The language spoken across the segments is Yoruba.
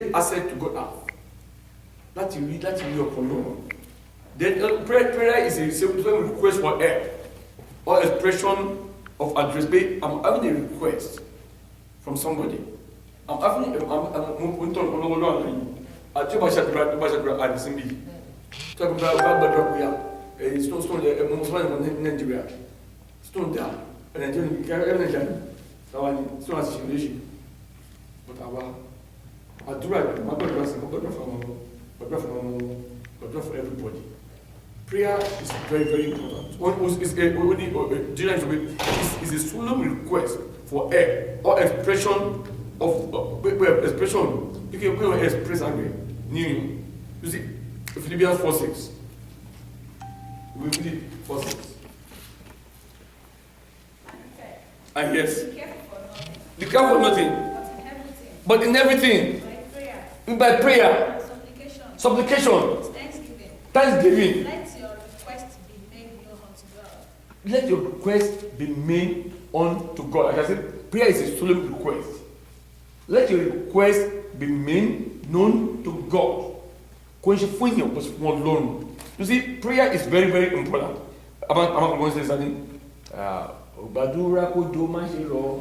access to God have. Láti rí ọ̀pọ̀ lọ́rùn. Then prayer is a simple request for help or expression of address. I'm having a request from somebody. I'm having a àti ọba ṣàdúrà àdìsínbí tó ẹgbẹ́ bá gbàdúrà pé stone ní Nàìjíríà stone dà Nàìjíríà ní Nàìjíríà sáwà ní stone àti ṣe léṣe but àwa àdúrà má gbàdúrà sí gbàdúrà fún everybody. Prayer is very, very important. It's a solemn request for help or expression of expression. You can express anger. You see, Philippians 4:6. We read it 4:6. And yes, be careful for nothing, but in everything, by prayer, supplication, thanksgiving. Let your request be made unto God. Like I said, prayer is a solemn request. Let your request be made known to God. You see, prayer is very, very important. I'm going to say something. Gbàdúrà kó jó má ṣe rọ̀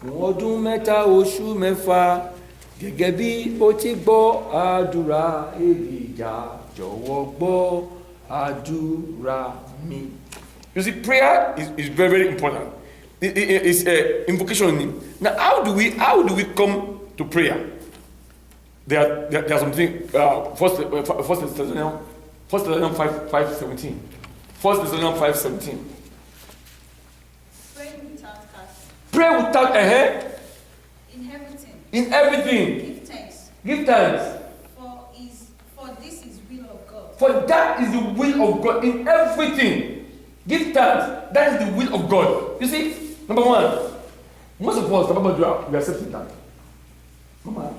fún ọdún mẹ́ta oṣù mẹ́fà gẹ́gẹ́ bí ó ti gbọ́ àdúrà Èlíjà jọ̀wọ́ gbọ́ àdúrà mi. You see, prayer is very, very important. It's invocation. Now, how do we come to prayer? There are something. First Thessalonians 5:17. First Thessalonians 5:17. Pray without a head. In everything. Give thanks. For this is will of God. For that is the will of God in everything. Give thanks. That is the will of God. You see, number one, most of us, we are accepting that. Mama,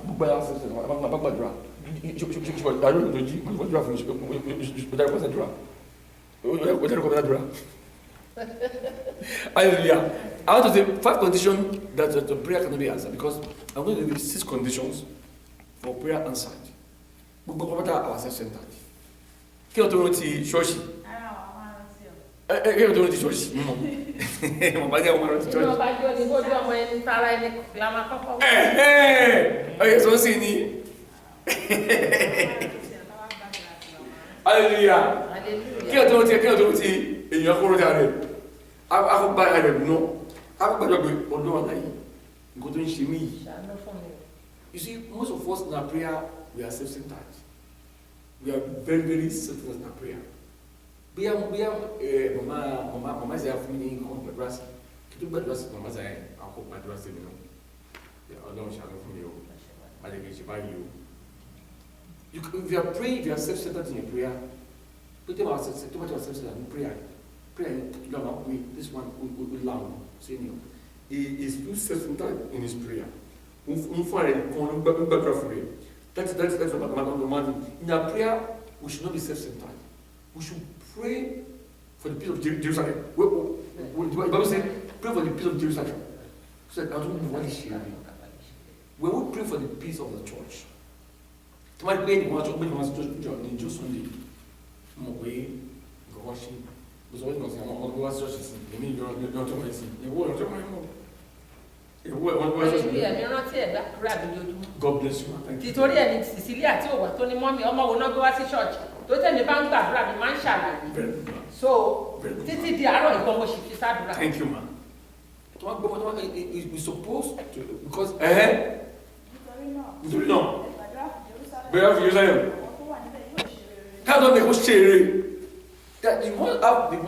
hallelujah. I want to say 5 conditions that the prayer cannot be answered, because I'm going to give you 6 conditions for prayer answered. But our self-centered. Kí o tó rántí ṣọ́ọ̀ṣì? Kí o tó rántí ṣọ́ọ̀ṣì? Mo bá jẹ́ ọmọ rántí ṣọ́ọ̀ṣì. Mo bá jẹ́ onígbójú ọmọ ẹni tara ẹni lámà kọ́kọ́. Ọyẹ sọ sí ni. Hallelujah. Kí o tó rántí èèyàn kúrò jáde. Akọ́gbà rẹ̀ nù. Akọ́gbà jọ pé ọdún wà láyé. Nǹkan tó ń ṣe mí yìí. You see, most of us in our prayer, we are self-centered. We are very, very self-centered in our prayer. Mama say fún mi ní nǹkan gbàdúrà sí. Kí tó gbàdúrà sí mama say àkókò gbàdúrà sí mi náà. Ọlọ́run ṣàánú fún mi o. Àlejò ìṣe báyìí o. If you are praying, if you are self-centered in your prayer, put them self-centered in prayer. This one will loud. He is too self-centered in his prayer. That's what I'm. In our prayer, we should not be self-centered. We should pray for the peace of Jerusalem. The Bible says, pray for the peace of Jerusalem. So I don't know what is sharing. When we pray for the peace of the church, tomorrow when you want to just Sunday, because when you say, I'm going to go to church, you mean you're not talking God bless you. Thank you. Títorí ẹni Cecilia tí ó wà tó ní mọ́mí ọmọ wo náà gbé wá sí church tó tẹ̀mí bá ń gbàdúrà mi máa ń ṣàlàyé. So títí di àárọ̀ ìgbọ́n mo sì fi sádùrà. Thank you, ma. We supposed to, because nítorí náà bẹ́ẹ̀ fi Jerusalem káàdọ̀ ní kó ṣe eré. That you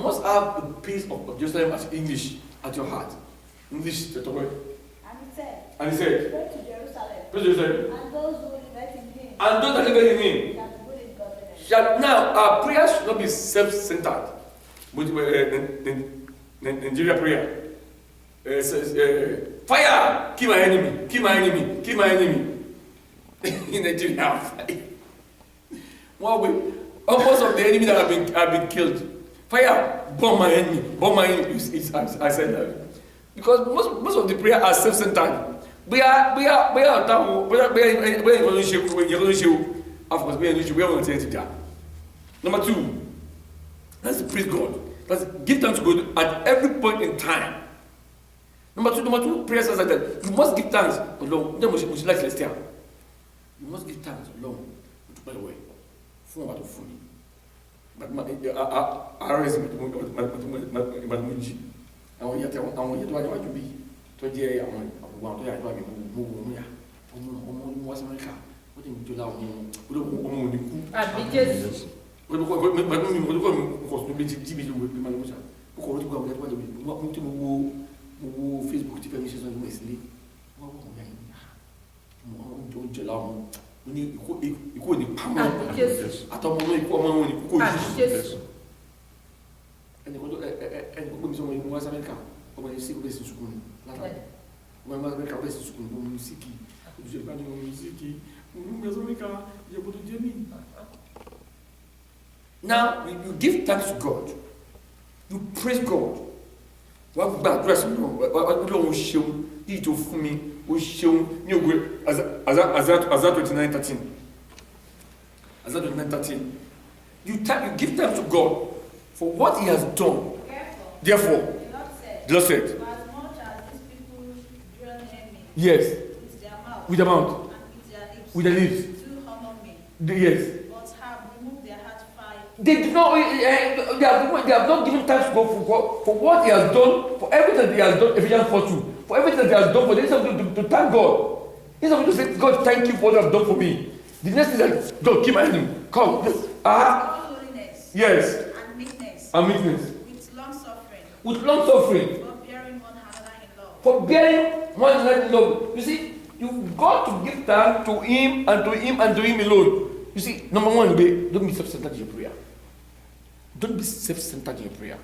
must have the peace of Jerusalem as English at your heart. English, the word. And he said, Pray to Jerusalem. Pray to Jerusalem. And those who live in him. And those that live in him. That the good is godliness. Now, our prayer should not be self-centered. But Nigeria prayer says, fire, kill my enemy, kill my enemy, kill my enemy. In Nigeria, fire. One way, almost of the enemy that have been killed. Fire, bomb my enemy, bomb my enemy. I said that. Because most of the prayer are self-centered. bóyá ọ̀tá wọn bóyá ìwọ̀n ló ń ṣe o of course bóyá wọn ti ẹ̀ ti dà. Number 2, that's to praise God. That's give thanks to God at every point in time. Number two prayer says that you must give thanks alone. Then we should like Celestial. You must give thanks alone. By the way, fún wa tó fún mi. Ara ẹ̀sìn màtúmọ̀jì. Àwọn ìyá tó wà níwájú bí tó jẹ́ àwọn àwọn tó yà níwájú mi mo wò ó yà. Ọmọ wá sí Amẹ́ríkà. Ó ti ń jọ láwọn ọmọ òní kú. Àbí Jésù. Mo kọ̀ tó méjì jí mi lówó ẹgbẹ́ máa lọ́wọ́ sá. Mo kọ̀ ọ́ tó gbà wọ́n yàtọ̀ mo tí mo wo Facebook tí fẹ́mi ṣe sọ ìwé ìsìlẹ̀ wọ́n wọ́n wọ́n yà yín mo jẹ́ láwọn mo ní ikú òní pamọ́ àtọmọ náà ikú ọmọ wọn ní kókó yìí ẹni kó gbé mi sọ wọn wá sí Amẹ́ríkà ọmọ yẹn sí ọbẹ̀ sí sukùn ní látàrí ọmọ yẹn wá sí Amẹ́ríkà ọbẹ̀ sí sukùn ní ọmọ sí kì ojúṣe ìbáni ọmọ sí kì ọmọ yẹn sí Amẹ́ríkà ìyẹ̀bù tó jẹ́ mí. Now you give thanks to God, you praise God. Wọ́n gba àdúrà sí náà Ọlọ́run ṣeun yìí tó fún mi ó ṣeun ní ògbé Isaiah 29:13. Isaiah 29:13. You give thanks to God for what He has done. Therefore, the Lord said, as much as these people draw near me yes, with their mouth and with their lips to honor me, yes. but have removed their heart fire. They do not. They have not given thanks to God for what He has done, for everything that He has done. Ephesians 4:2. For everything that He has done for them, to thank God. Instead of to say, God, thank you for what you have done for me. The next thing that God keep asking, come. Holiness Yes. and meekness, And meekness. with long suffering, With long suffering. forbearing one another in love. For bearing one another in love. You see, you've got to give thanks to Him and to Him and to Him alone. You see, number 1, don't be self-centered in your prayer. Don't be self-centered in your prayer.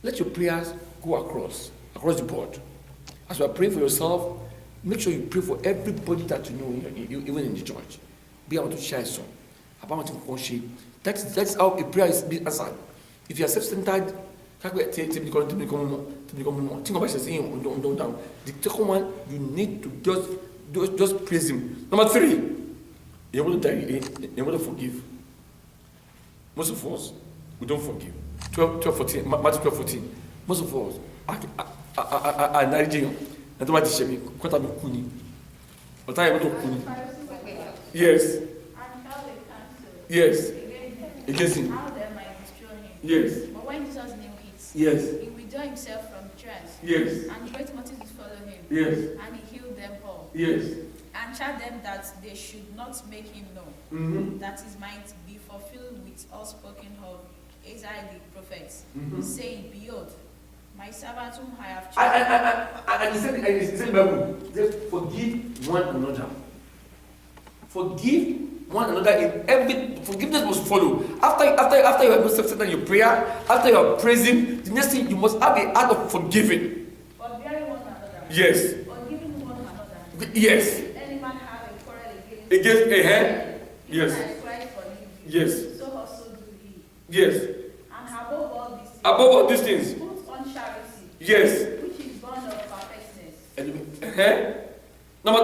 Let your prayers go across the board. As you are praying for yourself, make sure you pray for everybody that you know, even in the church. Be able to share some. That's how a prayer is being answered. If you are self-centered, think about the second one, you need to just praise Him. Number 3, you want to forgive. Most of us, we don't forgive. 12:14, Matthew 12:14. Most of us are Nigerian. And to what shame, what am I kuni? What am I kuni? Yes. And how they cancel Yes. Against him. how they might destroy him. Yes. But when Jesus knew it, Yes. he withdrew himself from the trance, Yes. and great multitudes followed him, Yes. and he healed them all, Yes. and charged them that they should not make him known, Mm-hmm. that it might be fulfilled with all spoken of Isaiah the prophet, Mhm. saying, Behold, my servant whom I have chosen. And he said, Bible, just forgive one another. Forgive one another in every. Forgiveness must follow. After you have accepted in your prayer, after you are praising, the next thing you must have the art of forgiving. Forbearing one another. Yes. Forgiving one another. Yes. If any man have a quarrel Against a hand. even Yes. I cried for him. Yes. So also do he. Yes. And above all these things, Above all these things. put on charity, Yes. which is born of perfectness. Number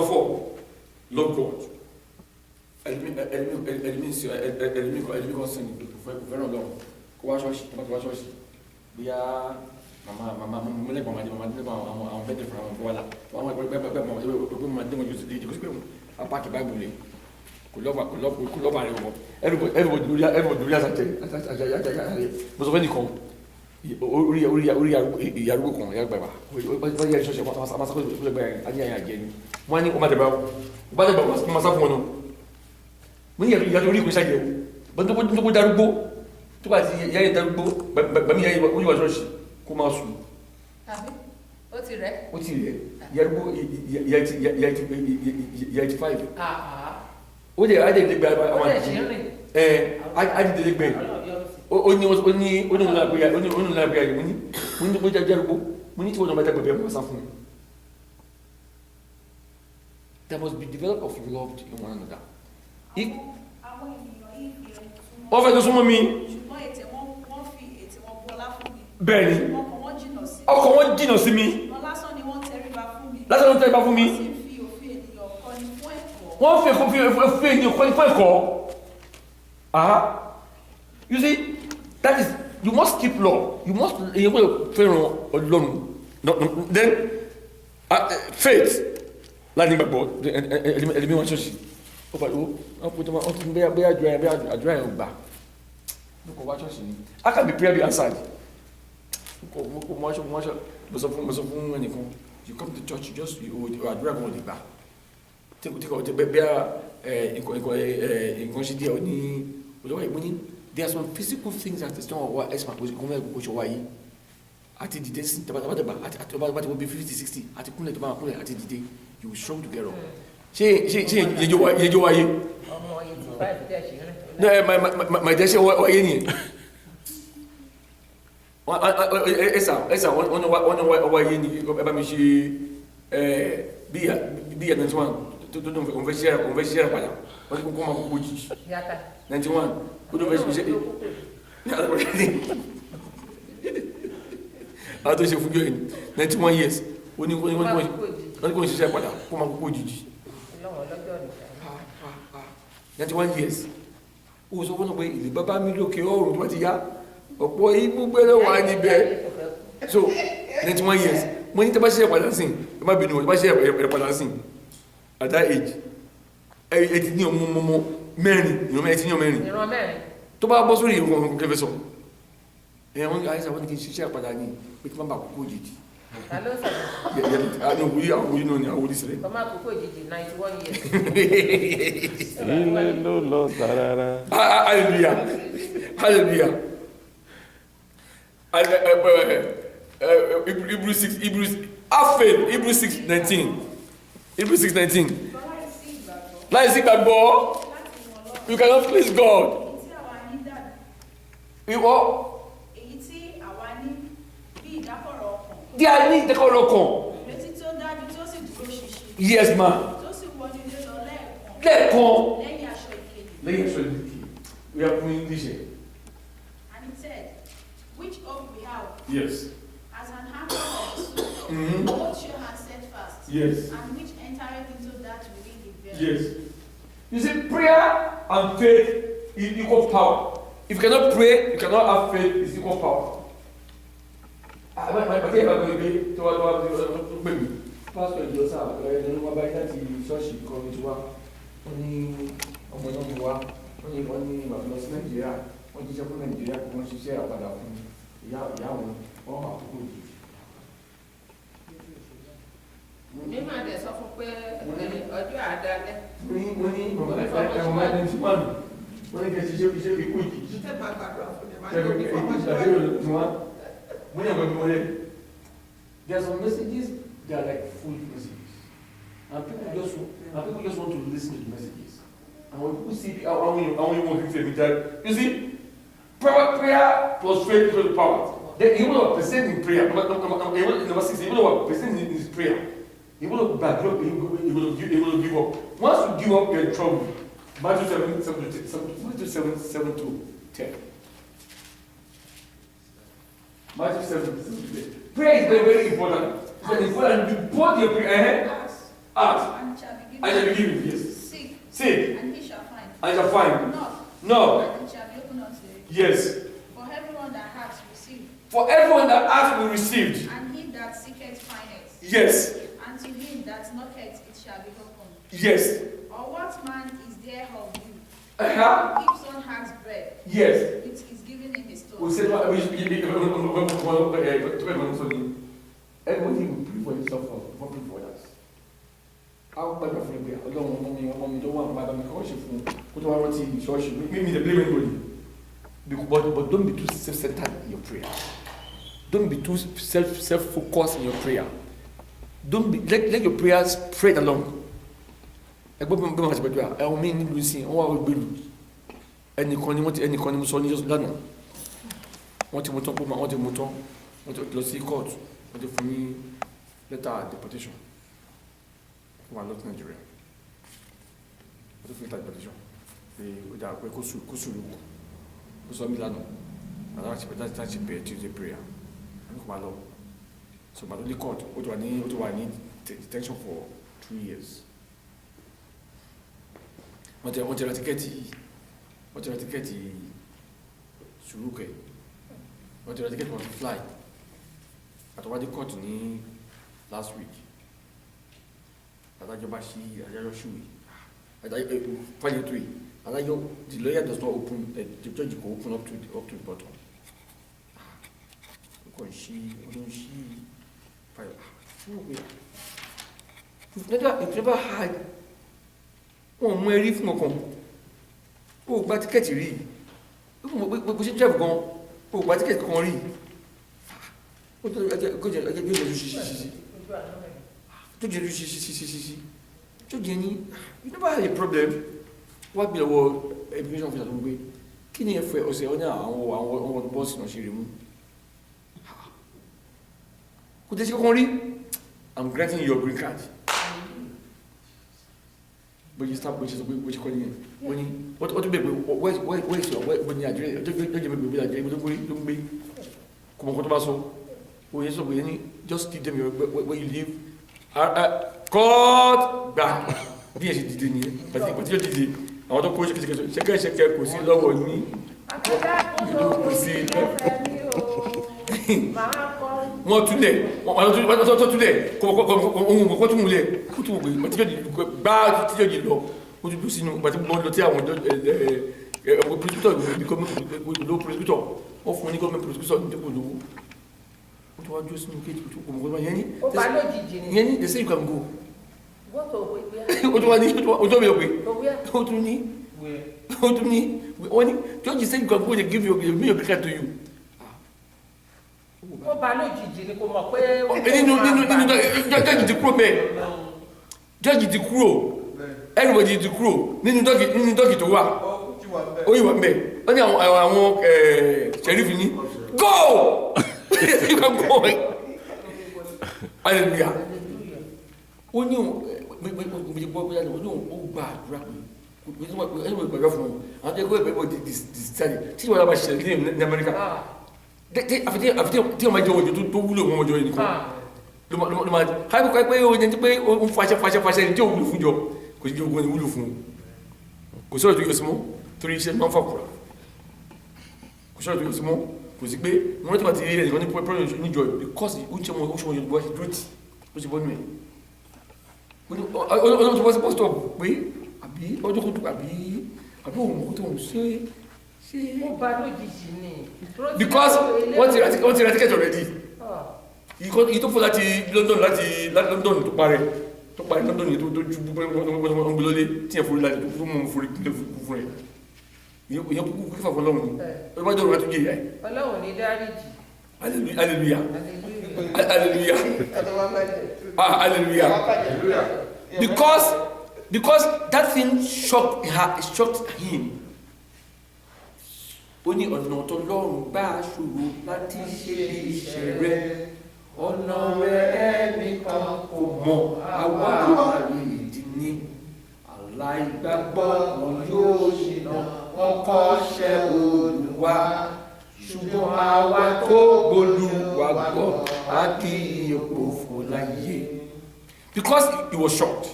4. Love God. Ẹlẹ́mí kan sìn fẹ́ràn lọ kó wá ṣọ́ọ̀ṣì tó bá ti wá ṣọ́ọ̀ṣì bóyá màmá mọ́lẹ́gbọ̀n máa dé màmá dé àwọn bẹ́ẹ̀ tẹ̀ fún àwọn bọ́ọ̀lá àwọn ẹgbẹ́ máa dé wọn yóò ti kó sí pé apáàkì báìbù lè kò lọ́ba rẹ̀ wọ̀ everybody lórí àṣàjẹ́ mo sọ fẹ́ nìkan orí ìyàrúgbó kan ìyàrúgbó ẹ̀bà wọ́n yẹ ìṣọ́ṣẹ́ àmásàkó ìṣọ́ṣẹ́ ayé àjẹ́ ni wọ́n ní ọmọdé bá wọ́n máa sá fún wọn náà mo ní ìyàtọ̀ orí ìpínṣẹ́ yẹ̀ wọ́n tó kó darúgbó tó bá ti yáyẹ darúgbó bàmí yáyẹ oníwà ṣọ́ọ̀ṣì kó máa sùn Àbí? Ó ti rẹ̀? ó ti rẹ̀ ìyàrúgbó ìyàtì 5 ó dẹ̀ adẹ́gbẹ̀gbẹ̀ àwọn àti adẹ́gbẹ̀gbẹ̀ onílàgbéyà mo ní tó kó darúgbó mo ní tí wọ́n náà bá dàgbẹ̀gbẹ̀ mọ́ sá fún mi. There must be developed of love in one another. Àwọn ènìyàn yìí fi ẹni túmọ̀. Wọ́n fẹ́ tó súnmọ́ mi. Ṣùgbọ́n ètè wọ́n fi ètè wọn bu ọlá fún mi. Bẹ́ẹ̀ni. Ọkàn wọn jìnnà sí mi. Ọkàn wọn jìnnà sí mi. Wọn lásán ni wọ́n tẹríba láti ọdún tẹ́ ẹ bá fún mi. Wọ́n sì fi òfin ènìyàn kọ́ni fún ẹ̀kọ́. Wọ́n fi ènìyàn kọ́ni fún ẹ̀kọ́. You see, that is, you must keep law. You must, you will fẹ́ràn Ọlọ́run. Then, faith. Láti gbàgbọ́, ẹ̀lẹ́mí wọn ṣọ́ọ̀ṣì. Ó pàdé ó put them on bẹ́ẹ̀ àdúrà ẹ̀ gbà. Mo wá ṣọ́ọ̀ṣì ni. How can the prayer be answered? Mo sọ fún ẹnìkan, you come to church, you just àdúrà kan lè gbà. Tí bẹ́ẹ̀ nǹkan ṣe díẹ̀ ní olówó ìbò ní. There are some physical things that is not what ẹ̀sìn àpòsí kọ́mọ́ ẹ̀kọ́ ṣe wáyé. Àti dìde sí tabataba àti ọba tí wọ́n bí 50-60 àti kúnlẹ̀ tó bá wà kúnlẹ̀ àti dìde, you will struggle to get up. Ṣé yẹjọ wáyé? ọmọ 85 dẹ̀ ṣe rẹ̀. No, my dẹ́ṣẹ́ wáyé nìyẹn. Ẹ̀sà wọ́n wáyé ní ẹbá mi ṣe bí 91 tó òun fẹ́ ṣiṣẹ́ padà wọ́n ti kó máa kókó jìjì. 91 ó tó fẹ́ ṣiṣẹ́ àwọn tó ṣe fún jọ yìí 91 years ó ní kó ṣiṣẹ́ padà kó máa kókó jìjì. 91 years ó sọ fún ọ pé ìlú bàbá mi lókè ọrùn tó bá ti yá ọ̀pọ̀ ibú gbẹ́rẹ́ wà níbẹ̀. So 91 years mo ní tẹ́bá ṣiṣẹ́ padà sí ẹ má bínú tẹ́bá ṣiṣẹ́ padà sí at that age ẹ ti ní ọmọ mẹ́rin ìran mẹ́rin tó bá bọ́ sórí ìrùn kẹfẹ́ sọ ẹ̀yàn wọn àìsàn wọn ni kí n ṣiṣẹ́ padà ní pé kí wọ́n bá kókó jìjì. àwọn òwúrí náà ni àwọn òwúrí sílẹ̀. ọmọ àkókò jìjì 91 years. ilé ló lọ sàràrà. Hallelujah. Hallelujah. Hebrews 6:19. Hebrews 6:19. Láì sí gbàgbọ́, you cannot please God. Ìwọ. Èyí tí àwa ní bí ìdákọ̀rọ̀ ọkàn. Díẹ̀ ní ìdákọ̀rọ̀ ọkàn. Ìrètí tó dájú tó sì dúró ṣinṣin. Yes, ma. Tó sì wọnú ilé lọ lẹ́ẹ̀kan. Lẹ́ẹ̀kan. Lẹ́yìn aṣọ ìkejì. Lẹ́yìn aṣọ ìkejì. We are doing English here. And it said, which hope we have. Yes. As an anchor of the soul. Mm-hmm. Both sure and steadfast. Yes. And which entereth into that within the veil. Yes. You see, prayer and faith is equal power. If you cannot pray, you cannot have faith, it's equal power. I think I'm going to be to maybe. Pastor Joseph, ẹni wọ́n bá yá ti ṣọ́ọ̀ṣì kan ní tiwa, wọ́n ní ọmọ náà mi wá, wọ́n ní ìbàdàn lọ sí Nàìjíríà, wọ́n jíṣẹ́ fún Nàìjíríà kí wọ́n ṣiṣẹ́ àpadà fún ìyá wọn, wọ́n wà kókó yìí. mi máa dẹ̀ sọ fún pé ọjọ́ àdálẹ́. Mo ní ọmọ ẹni tí wọ́n ní kẹ́ ṣiṣẹ́ iṣẹ́ ikú yìí. ṣé máa gbàdúrà fún mi máa There ń lò ní fọmọṣẹ́. are some messages that are like full messages, and people just want to listen to the messages. And when people see how many want to say that, you see, prayer plus faith equals power. Then even though a person in prayer, number 6, even though a person in his prayer, he will back up, he will give up. Once you give up, you're in trouble. Matthew 7 to 10. Matthew 7 to 10. Prayer is very, very important. It's important. You put your prayer. Ask. And shall be given. I shall be given. Yes. Seek. Seek. And he shall find. I shall find. Knock. No. And it shall be opened unto you. Yes. For everyone that asks, receive. For everyone that asks will receive. And he that seeketh, findeth. Yes. And to him that knocketh, it shall be opened. Yes. Or what man is there of you? Uh-huh. If son has bread, Yes. it is given him a stone. We said, everybody will pray for himself before praying for others. How bad of a prayer? Ọlọ́run don't want my baby kọ́ ṣe fún kó tó wá rántí ṣọ́ọ̀ṣì. Maybe they blame anybody. But don't be too self-centered in your prayer. Don't be too self-focused in your prayer. Don't be let your prayers spread along. Ẹgbẹ́ bí wọ́n ti gbàdúrà ẹ̀wọ̀n mi nílùú sí wọ́n wá gbèrú ẹnìkan ni mo sọ ní lánàá wọ́n ti mú tán pọ́nmọ́ wọ́n ti mú tán wọ́n ti lọ sí court wọ́n ti fún ní letter deportation fún wa lọ́tí Nàìjíríà wọ́n ti fún letter deportation pé ó dáa pé kó sùúrù kó sọ mí lánàá láti bẹ̀rẹ̀ Tuesday prayer wọ́n kò máa lọ so gbàdúrà ní court ó ti wà ní detention for 2 years. Wọ́n ti ra tíkẹ́ẹ̀tì Surukẹ. Wọ́n ti ra tíkẹ́ẹ̀tì wọn to fly. Àtọwádé court ní last week. Adájọ́ bá ṣí adájọ́ ṣùwé. File 3. Adájọ́, the lawyer does not open, the judge go open up to the bottom. Because she file. You've never had wọn mú ẹrí fún ọkàn ó gba tíkẹ́ẹ̀tì rí bó ṣe jẹ́ gan ó gba tíkẹ́ẹ̀tì kan rí ó tó ẹjẹ́ tó jẹ́ ní you never had a problem wá bí lọ́wọ́ immigration officer tó ń gbé kí ni ẹ̀fẹ̀ ọ̀sẹ̀ ọ̀nà àwọn bọ́ọ̀sì náà ṣe rí mú kò tẹ́ sí kankan rí I'm granting your green card. But you start which calling it. When you what to be where is your when you address don't be come on to so when you just give them your where you live court back bí ẹ ṣe dìde ni but you dìde àwọn tó kó ṣe kò sí lọ́wọ́ yín kò sí wọ́n túnlẹ̀ wọ́n tó túnlẹ̀ kọ́ tún múlẹ̀ kó tún gbé bá tíjọ́ jì lọ ó tún sínú pàtí wọ́n lọ tí àwọn prosecutor ìlú prosecutor wọ́n fún ní government prosecutor ní tẹ́kọ̀ lówó ó tún wá jó sínú kéjì tó kò mọ̀ yẹn ní they say you can go ó tún wá ní ó tún wá ó tún ní wọ́n ní judge say you can go they give your card to you. Ó bá lójijì ni kò mọ̀ pé nínú jọ́jì ti kúrò bẹ́ẹ̀ jọ́jì ti kúrò everybody ti kúrò nínú dọ́kì tó wà ó yíwà ń bẹ̀ ó ní àwọn sheriff ní go you can go hallelujah ó ní ó gba àdúrà pé ẹni wọ́n gbàgbà fún wọn àwọn tó ẹgbẹ́ ìbẹ̀rẹ̀ di study tí wọ́n bá ṣẹlẹ̀ ní Amẹ́ríkà tí ọmọ ẹjọ́ òjò tó wúlò wọn ọjọ́ yìí nìkan ló máa káàkiri kọ́ pé ó ní pé ó ń fàṣẹ ní tí ó wúlò fún jọ kò sí jẹ́ ogun ẹni wúlò fún kò sọ́rọ̀ tó yọ sí mọ́ torí iṣẹ́ máa ń fàkùrà kò sọ́rọ̀ tó yọ sí mọ́ kò sí pé wọ́n rántí bàtí ilé ẹ̀nìkan ní pẹ́pẹ́rẹ́ níjọ because ó ń ṣe wọn Yorùbá ṣe dúró tì ó ṣe bọ́ nù ẹ̀ ó ti bọ́ sí pọ́sítọ̀ pé àbí ọjọ́ kó tó àbí òun kó tó ń ṣe ó bá lójijì ni because wọ́n ti ra ticket already yìí tó fọ́ láti London tó parí London yìí tó ju gbogbo lólé tí yẹn forí láti tó mọ̀ forí fún rẹ̀ ìyẹn kúkú kífà fún Ọlọ́run ni ó bá dọ̀rọ̀ láti jẹ́ ìyá ẹ̀ Ọlọ́run ní dáríjì hallelujah hallelujah because that thing shocked him. Ó ní ọ̀nà tó lọ́rùn bá ṣòro láti ṣe iṣẹ́ rẹ̀ ọ̀nà rẹ̀ ẹnìkan kò mọ̀ àwa àrídì ní aláìgbàgbọ́ wọn yóò ṣìnà wọn kọ́ṣẹ́ Olúwa ṣùgbọ́n àwa tó gbólúwa gbọ́ á kí ipò fò láyé. Because he was shocked.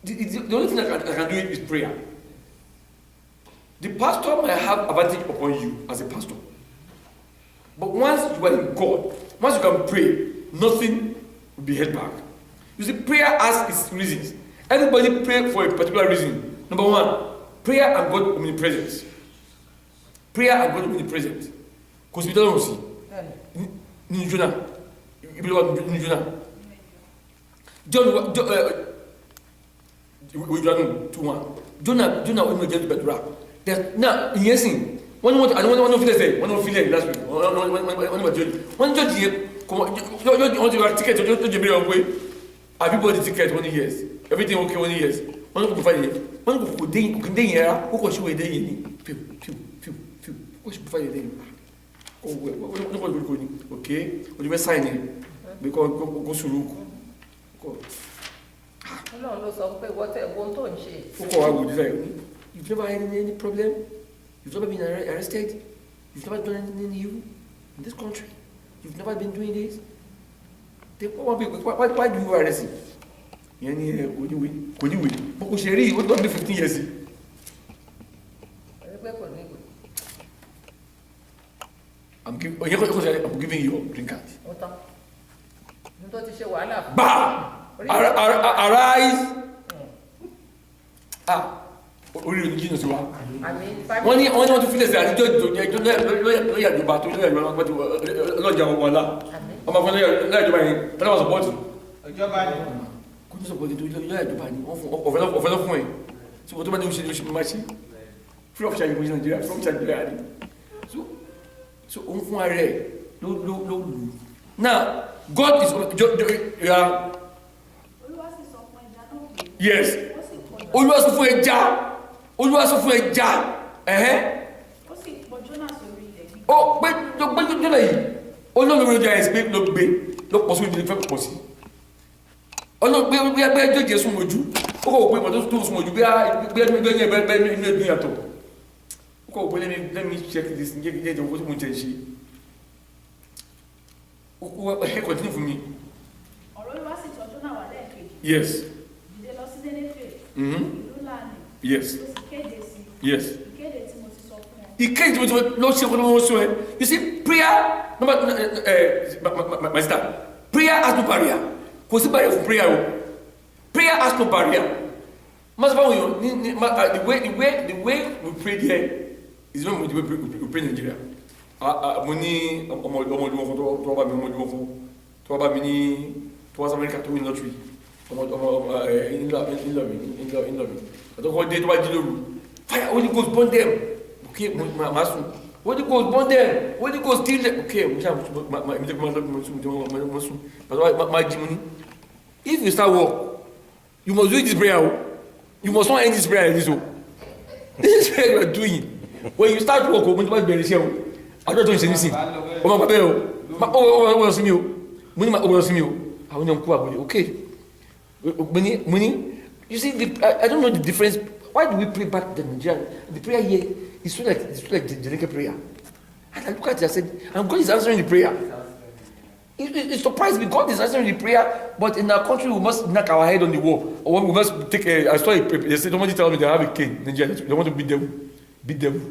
The only thing I can do is prayer. The pastor might have advantage upon you as a pastor. But once you are in God, once you can pray, nothing will be held back. You see, prayer has its reasons. Everybody pray for a particular reason. Number one, prayer and God omnipresent. Prayer and God omnipresent. Because we don't see. Ni Jonah. Ni Jonah. John 2:1. Jonah when we get to bedrock. Now, yes, when you want to feel it, when you feel it last week, when you got ticket to the middle way, everybody ticket 1 years, everything okay 1 years. When you find it, when you could day here, who was you a day in? What should find it? Oh, what are going? Okay, what you were signing because go through. Ọlọ́run ló sọ pé wọ́n tó ń ṣe. I would say, you've never had any problem, you've never been arrested, you've never done anything new in this country, you've never been doing this. why do you arrest him? Yẹn kò níwèé bó kò ṣe rí ó tó bí 15 years. I'm giving you your green card. Arise. Orí ìlú jìnnà sí wa. Wọ́n ní wọ́n tún fílẹ̀ sí àtijọ́ lóyè àjọba tó lóyè àjọba pẹ̀lú ọlọ́jà ọmọ ọ̀la. Ọmọ fún lóyè àjọba yẹn tọ́lá wọn sọpọ́ọ̀tì. Ìjọba ni. Kò ní sọpọ́ọ̀tì tó lóyè àjọba ni ọ̀fẹ́ lọ fún ẹ̀. Tí wọ́n tó bá ní oṣù máa ṣe. Free of charge in Nigeria, free of charge Nigeria ni. So òun fún ara ẹ̀ ló lù. Now God is yes. Olúwa sọ fún ẹja. Olúwa sọ fún ẹja. Ó sì pọ̀ Jónà sórí ilẹ̀. Ó pé Jónà yìí olóòlù ẹja ẹ̀ sí pé ló gbé ló pọ̀ sí ìdílé fẹ́ pọ̀ sí. Olóògbé ẹjọ́ jẹ́ sún ojú. Ó kọ̀ pé ìmọ̀tò tó sún ojú bí bẹ́ẹ̀ ní ẹbí yàtọ̀. Ó kọ̀ pé let me check this jẹ́ ìjọba tó mú jẹ́ ṣe. Ó continue fún mi. Ọ̀rọ̀ Olúwa sì tọ́ Jónà wá lẹ́ẹ̀kejì. Yes. Dìde lọ sí Nénéfè. Ìlú ńlá ni. Yes. Ó sì kéde sí. Yes. Ìkéde tí mo ti sọ fún ọ. Ìkéde tí mo ti lọ ṣe kó ló wọ́n sọ ẹ. You see prayer number my sister prayer has no barrier. Kò sí barrier fún prayer o. Prayer has no barrier. Most of all, the way we pray there is not the way we pray in Nigeria. Mo ní ọmọ ọdún fún tó bá mi ọmọ ọdún fún tó bá mi ní tó wá sí America tó win lottery ọmọ ìlọrin àtọkọ dé tó bá jí lóru fire Holy Ghost burn them okay máa sùn Holy Ghost burn them Holy Ghost steal them okay mo ṣáà mi tẹ́ kó máa sùn pàtó máa jí mo ní if you start work you must do this prayer o you must not end this prayer like this o this is prayer you are doing when you start work o mo ní bá bẹ̀rẹ̀ iṣẹ́ o àjọ tó ń ṣe nísìn ọmọ bàbá ẹ o ọmọ sí mi o mo ní ọmọ sí mi o àwọn ènìyàn kú àbúrò okay money you see I don't know the difference. Why do we pray back to Nigeria? The prayer here is so like the Jamaican prayer. And I look at it, I said, and God is answering the prayer. It surprised me. God is answering the prayer, but in our country we must knock our head on the wall, or we must take I saw they said somebody tell me they have a cane in Nigeria. They want to beat them. So beat them.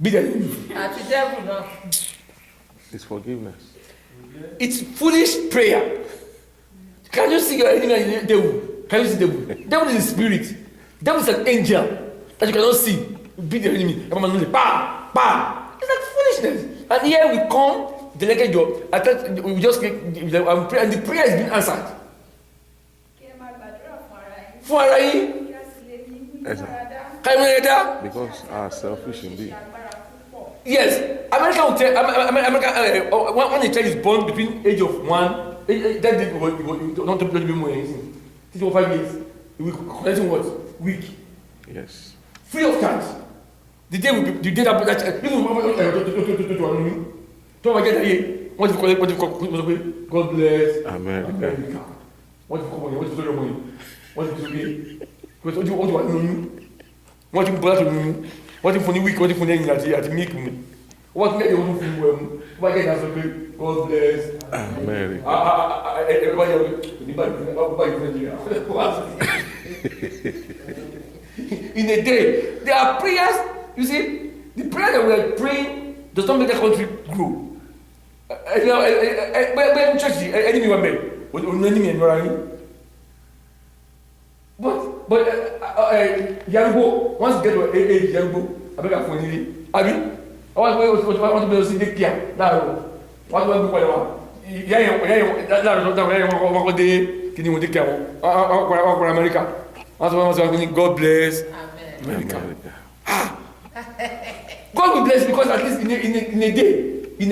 Beat them. It's forgiveness. It's foolish prayer. Can you see your enemy? Devil? Can you see devil? Devil is a spirit. Devil is an angel that you cannot see. Beat the enemy. Bam, bam. It's like foolishness. And here we come, the naked job. I thought we just pray, and the prayer is being answered. For Because are selfish indeed. Yes, America will tell when a child is born between age of 1, that day you don't have to be more anything. 5 years, you will collect what? Week. Yes. Free of charge. The day that even what you God bless America. What you call money? What you call money? What you do? What you bother to know? What if only week? What if only at make me? What make you want to what get us God bless America. In a day, there are prayers. You see, the prayer that we are praying does not make the country grow. When church, enemy one man, enemy and but Yarubo, once you get to age Yarubo, I beg for you. I mean, I want to see the Kia. Now, what do I do? America. God bless America. God will bless because at least in a day, in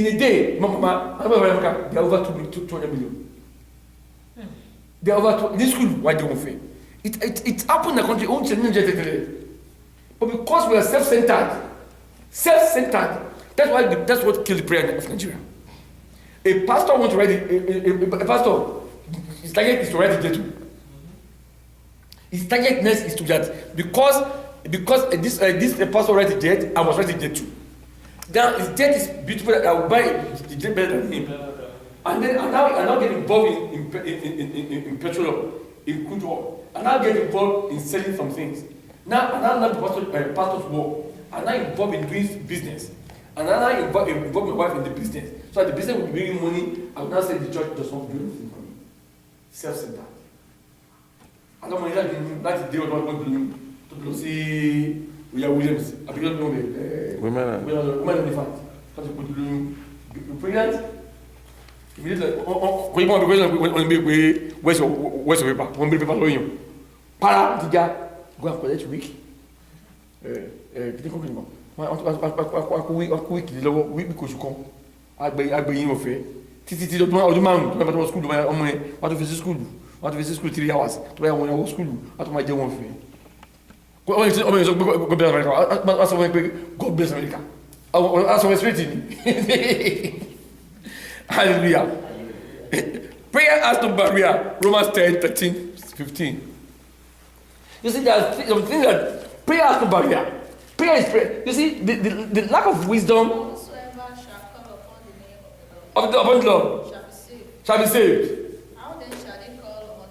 a day, Mama, they are over 200 million. They are over this school. Why do you fail? It happened in the country. But because we are self-centered, that's what killed the prayer of Nigeria. A pastor wants to write a pastor. His target is to write a jet. His target next is to that because this pastor write a jet, I was writing a jet too. Now his jet is beautiful. I will buy the jet better than him. And then I now get involved in petrol, in crude oil. I now get involved in selling some things. Now I now learn pastor's work. I now involved in doing business. And I now involve my wife in the business. So that the business will be bringing money. I will now say the church does not do anything for me. Self-centered. I don't want that day what to see Williams. I begin to know women elephant. How to put you pregnant. Immediately, when you want to be where's your paper? One paper for you. Para, Diga, go and collect week. Week because you come. I be in your face. Titi don't know man, to go to school, what to visit school. What to visit school 3 hours. To where I want to go school. What to my day one fee. God bless America. God bless America. That's what it's written. Hallelujah. Prayer has no barrier. Romans 10:13-15. You see, there are some things that prayer has no barrier. Prayer is prayer. You see, the lack of wisdom. Whosoever shall call upon the name of the Lord Shall be saved. How then shall they call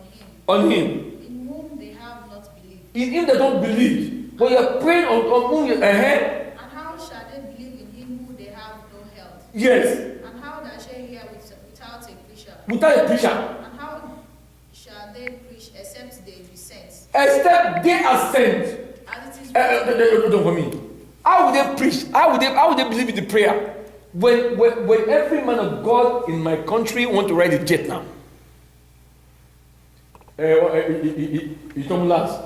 On him. in whom they have not believed? In him they don't believe. When you are praying on whom you ahead. And how shall they believe in him who they have no help? Yes. And how shall they hear without a preacher? Without a preacher. And how shall they preach except they be sent? Except they are sent. As it is Don't for me. How would they preach? How would they believe in the prayer? When every man of God in my country want to ride a jet now. You don't last.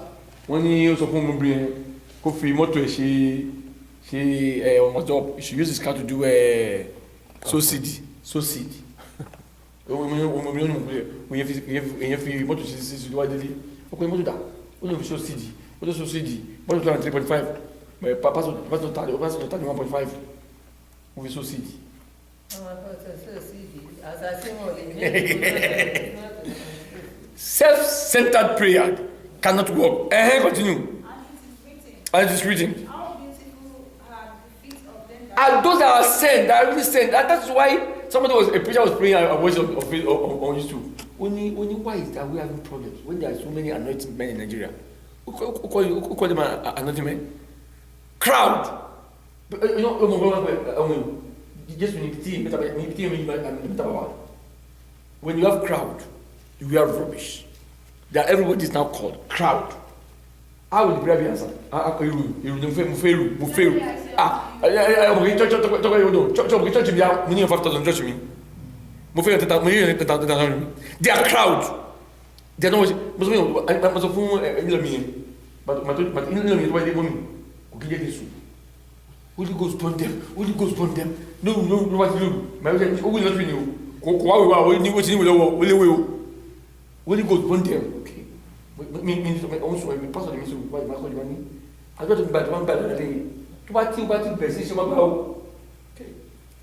When he also come bring coffee motor she on job. She use his car to do sausage. When you have motor she do what daily. Okay, motor da. When you sausage. Motor 3.5. But pass 1.5. We so CD. Self-centered prayer cannot work. Continue. And it is written. how beautiful are the feet of them And those that are sent, that are really sent. And that's why a preacher was praying a voice on YouTube. Only why is that we having problems when there are so many anointed men in Nigeria? Who call them anointed men? Crowd. You know, just when you have crowd, you have rubbish. That everybody is now called crowd. How will the prayer be answered? They are crowd. They are not. Holy Ghost burn them. Holy Ghost burn them. No, what to do? My will not win you. Holy Ghost burn them. Okay. Also, my pastor means why my holy money. I got to buy one bad thing. To buy two position about. Okay.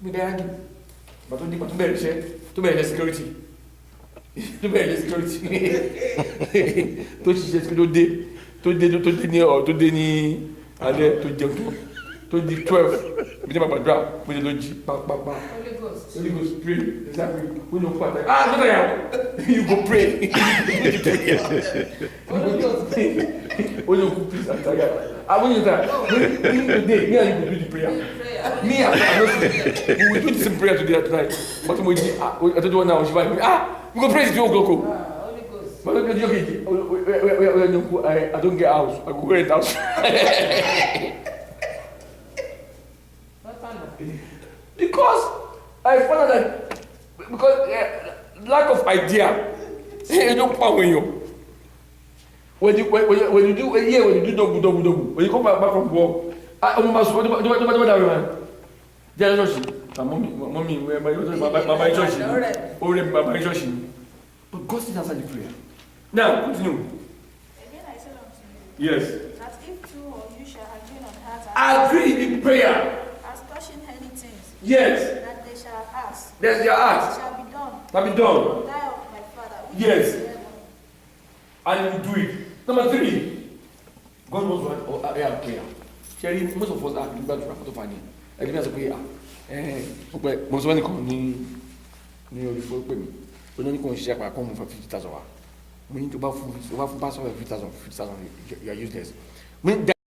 Me there. But only but better say to better security. To better security. To just go day. To day ale to jẹun to di 12 bí ní bàbá dra bí ní lójì pàpàpà Holy Ghost pray exactly we no pata no you go pray Holy Ghost please I'm tired when you that today me and you go do the prayer me and we will do the same prayer today tonight but I don't want now we go pray till 2 o'clock. But I don't get house. I go rent house. Because I found out that lack of idea. You don't power you. When you do double. When you come back from work, I'm must what do mommy, where my church. But God still answers the prayer. Now, continue. Again I said unto you, Yes. that if two of you shall agree on heart Agree in prayer. as touching any things, Yes. that they shall ask, There's your it ask. shall be done. Shall be done. Die of my Father, Yes. And you do it. Number 3, God wants one prayer. Sharing, most of us are doing that for funny. I give us a prayer. Most of them come ní orí pé mi. Ó ní kò ń ṣiṣẹ́ pa kó mú 50,000 wa. Mo ní tó bá fún pastor 50,000, you are useless.